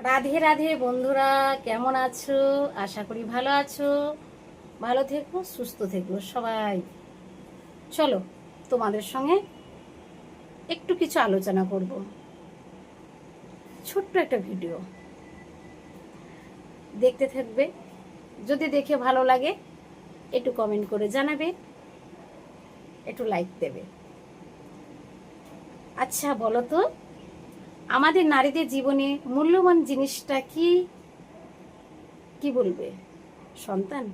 রাধে রাধে বন্ধুরা, কেমন আছো? আশা করি ভালো আছো। ভালো থেকো, সুস্থ থেকো সবাই। চলো, তোমাদের সঙ্গে একটু কিছু আলোচনা করব। ছোট্ট একটা ভিডিও দেখতে থাকবে। যদি দেখে ভালো লাগে একটু কমেন্ট করে জানাবে, একটু লাইক দেবে। আচ্ছা বলো তো, আমাদের নারীদের জীবনে মূল্যবান জিনিসটা কি? কি বলবে? সন্তান?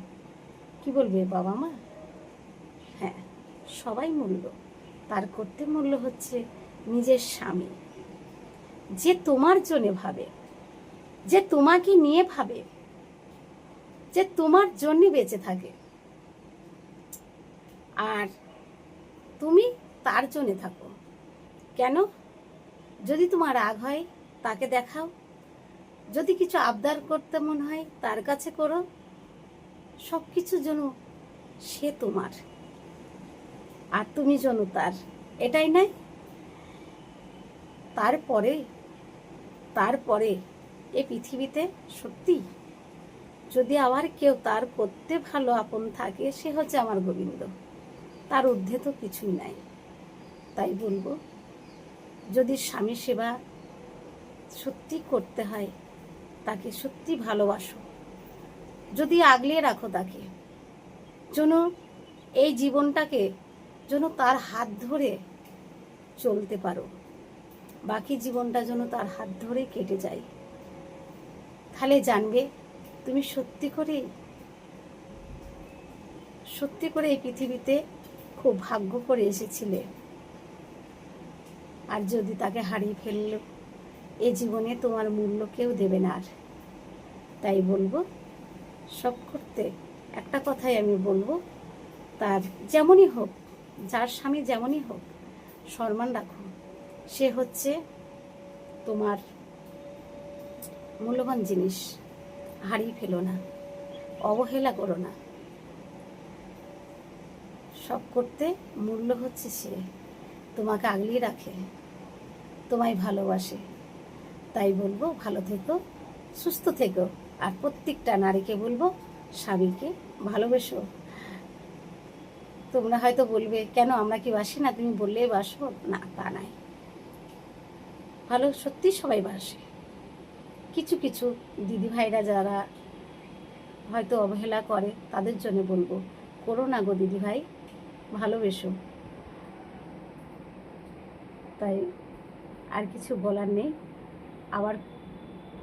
কি বলবে বাবা মা? হ্যাঁ, সবাই মূল্য। তার করতে মূল্য হচ্ছে নিজের স্বামী, যে তোমার জন্য ভাবে, যে তোমাকে নিয়ে ভাবে, যে তোমার জন্য বেঁচে থাকে, আর তুমি তার জন্য থাকো। কেন? যদি তোমার রাগ হয় তাকে দেখাও, যদি কিছু আবদার করতে মন হয় তার কাছে করো। সব কিছুর জন্য সে তোমার আর তুমি জন্য তার, এটাই নয়? তারপরে তারপরে এই পৃথিবীতে সত্যি যদি আবার কেউ তার করতে ভালো আপন থাকে, সে হচ্ছে আমার গোবিন্দ। তার ঊর্ধ্বে তো কিছুই নাই। তাই বলবো, যদি স্বামী সেবা সত্যি করতে হয়, তাকে সত্যি ভালোবাসো, যদি আগলে রাখো তাকে, যেন এই জীবনটাকে যেন তার হাত ধরে চলতে পারো, বাকি জীবনটা যেন তার হাত ধরে কেটে যায়। তাহলে জানবে তুমি সত্যি করে এই পৃথিবীতে খুব ভাগ্য করে এসেছিলে। আর যদি তাকে হারিয়ে ফেলল, এ জীবনে তোমার মূল্য কেউ দেবে না আর। তাই বলবো, সব করতে একটা কথাই আমি বলবো, তার যেমনই হোক, যার স্বামী যেমনই হোক, সম্মান রাখো। সে হচ্ছে তোমার মূল্যবান জিনিস। হারিয়ে ফেলো না, অবহেলা করো না। সব করতে মূল্য হচ্ছে সে তোমাকে আগলিয়ে রাখে, তোমায় ভালোবাসে। তাই বলবো, ভালো থেকো, সুস্থ থেকো। আর প্রত্যেকটা নারীকে বলবো, স্বামীকে ভালোবেসো। তোমরা হয়তো বলবে, কেন আমরা কি বাসি না? তুমি বললেই বাসো না, তা নাই। ভালো সত্যি সবাই বাসে। কিছু কিছু দিদিভাইরা যারা হয়তো অবহেলা করে, তাদের জন্য বলবো, করো না গো দিদিভাই, ভালোবেসো। তাই আর কিছু বলার নেই। আবার